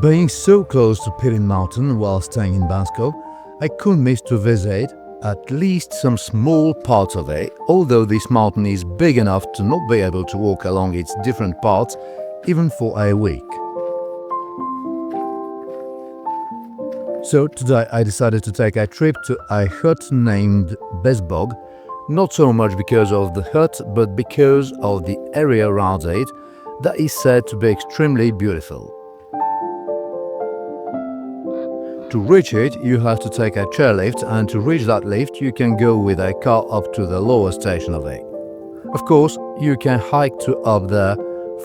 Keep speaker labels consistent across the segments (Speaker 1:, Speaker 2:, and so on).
Speaker 1: Being so close to Pirin mountain while staying in Bansko, I couldn't miss to visit at least some small parts of it, although this mountain is big enough to not be able to walk along its different parts even for a week. So today I decided to take a trip to a hut named Bezbog, not so much because of the hut, but because of the area around it that is said to be extremely beautiful. To reach it, you have to take a chairlift, and to reach that lift, you can go with a car up to the lower station of it. Of course, you can hike to up there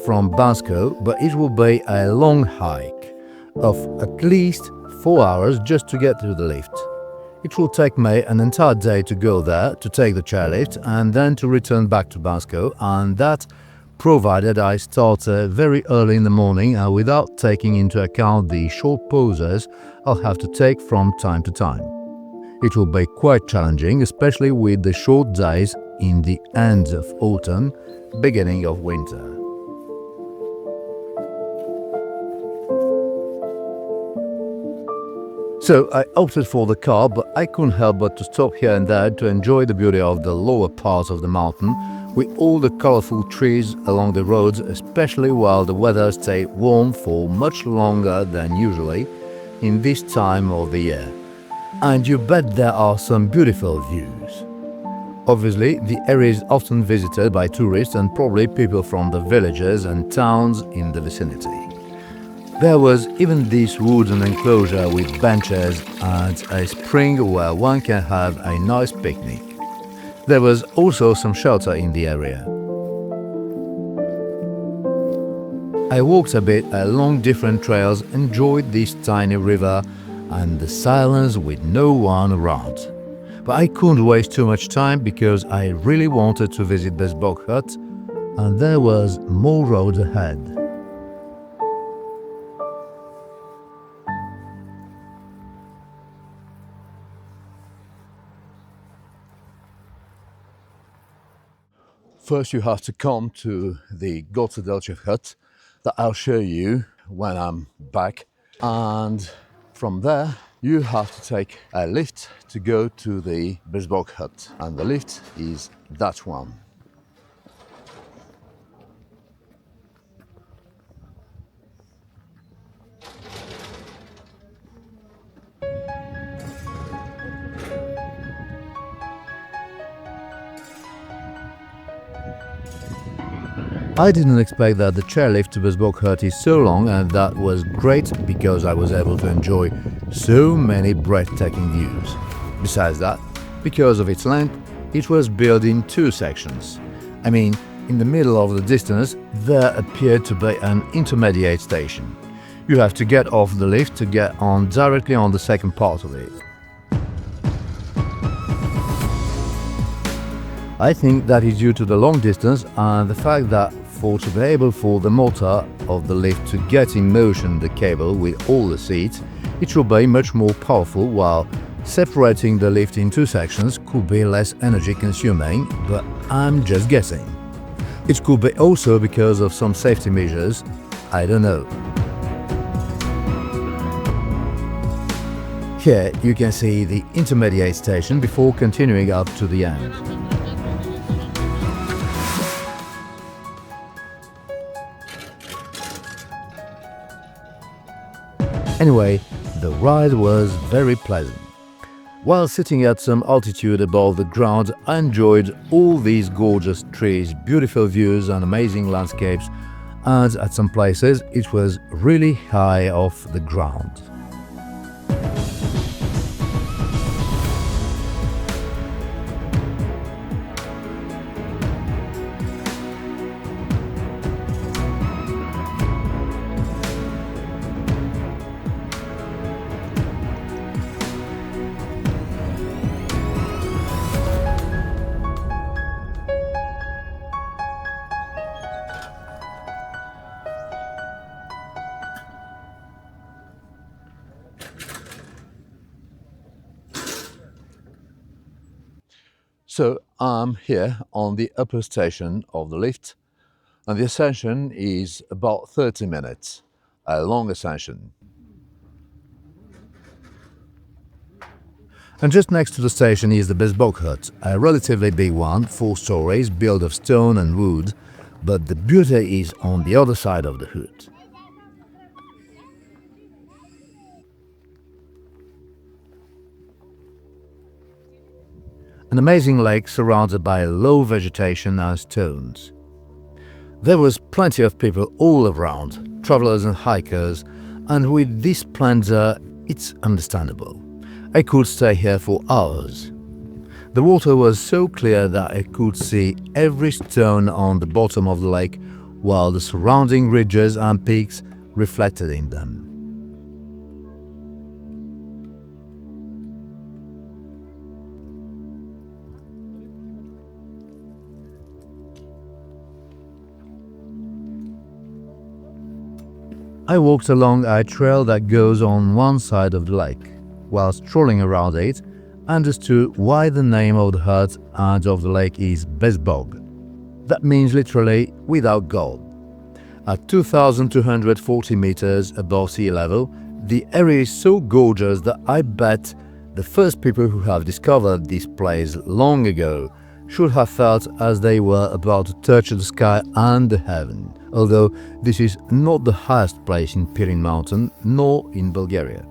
Speaker 1: from Bansko, but it will be a long hike of at least 4 hours just to get to the lift. It will take me an entire day to go there, to take the chairlift, and then to return back to Bansko, and that provided I start very early in the morning and without taking into account the short pauses I'll have to take from time to time. It will be quite challenging, especially with the short days in the end of autumn, beginning of winter. So I opted for the car, but I couldn't help but to stop here and there to enjoy the beauty of the lower part of the mountain, with all the colorful trees along the roads, especially while the weather stayed warm for much longer than usually in this time of the year. And you bet there are some beautiful views. Obviously, the area is often visited by tourists and probably people from the villages and towns in the vicinity. There was even this wooden enclosure with benches and a spring where one can have a nice picnic. There was also some shelter in the area. I walked a bit along different trails, enjoyed this tiny river and the silence with no one around. But I couldn't waste too much time because I really wanted to visit Bezbog hut, and there was more road ahead. First you have to come to the Gottsedelchev hut that I'll show you when I'm back, and from there you have to take a lift to go to the Bezbog hut, and the lift is that one. I didn't expect that the chairlift to Bezbog hut is so long, and that was great because I was able to enjoy so many breathtaking views. Besides that, because of its length, it was built in two sections. I mean, in the middle of the distance, there appeared to be an intermediate station. You have to get off the lift to get on directly on the second part of it. I think that is due to the long distance and the fact that to be able for the motor of the lift to get in motion the cable with all the seats, it will be much more powerful, while separating the lift in two sections could be less energy consuming, but I'm just guessing. It could be also because of some safety measures, I don't know. Here you can see the intermediate station before continuing up to the end. Anyway, the ride was very pleasant. While sitting at some altitude above the ground, I enjoyed all these gorgeous trees, beautiful views and amazing landscapes, and at some places it was really high off the ground. So I'm here on the upper station of the lift, and the ascension is about 30 minutes. a long ascension. And just next to the station is the Bezbog hut, a relatively big one, 4 stories, built of stone and wood, but the beauty is on the other side of the hut. An amazing lake surrounded by low vegetation and stones. There was plenty of people all around, travelers and hikers, and with this splendor, it's understandable. I could stay here for hours. The water was so clear that I could see every stone on the bottom of the lake, while the surrounding ridges and peaks reflected in them. I walked along a trail that goes on one side of the lake. While strolling around it, I understood why the name of the hut and of the lake is Bezbog. That means literally without gold. At 2,240 meters above sea level, the area is so gorgeous that I bet the first people who have discovered this place long ago should have felt as they were about to touch the sky and the heaven, although this is not the highest place in Pirin mountain nor in Bulgaria.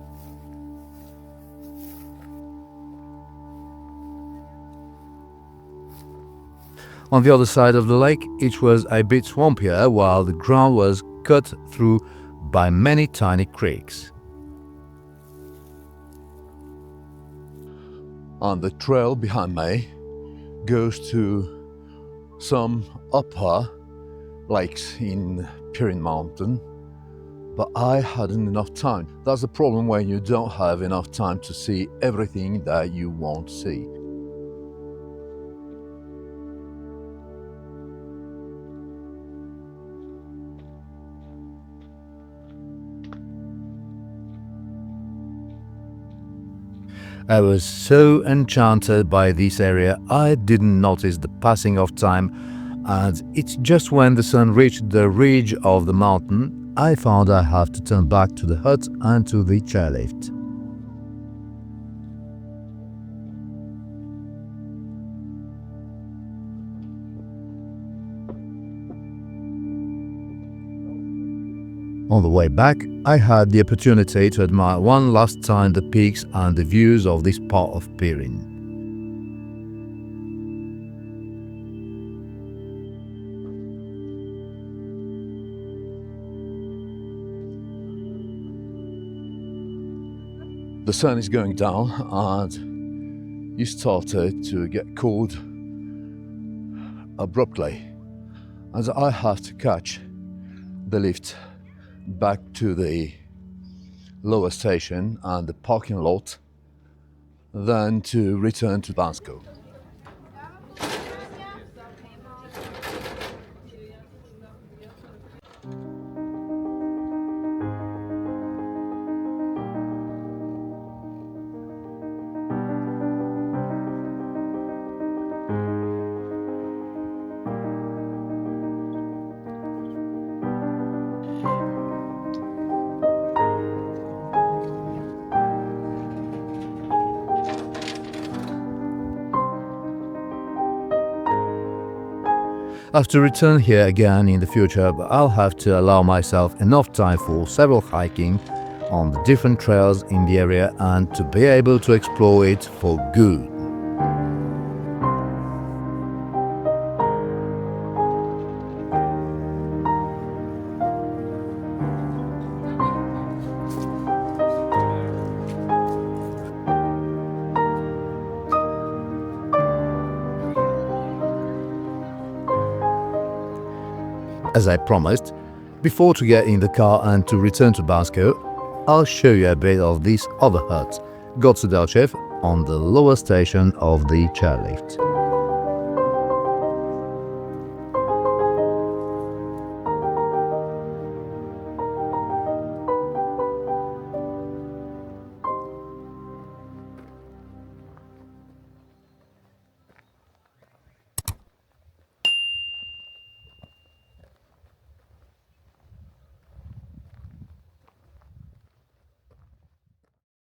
Speaker 1: On the other side of the lake, it was a bit swampier, while the ground was cut through by many tiny creeks. And the trail behind me goes to some upper lakes in Pirin mountain, but I hadn't enough time. That's the problem when you don't have enough time to see everything that you want to see. I was so enchanted by this area, I didn't notice the passing of time, and it's just when the sun reached the ridge of the mountain, I found I have to turn back to the hut and to the chairlift. On the way back, I had the opportunity to admire one last time the peaks and the views of this part of Pirin. The sun is going down and it started to get cold abruptly, as I have to catch the lift back to the lower station and the parking lot, then to return to Bansko. I have to return here again in the future, but I'll have to allow myself enough time for several hiking on the different trails in the area and to be able to explore it for good. As I promised, before to get in the car and to return to Bansko, I'll show you a bit of this other hut, Godsudalchev, on the lower station of the chairlift.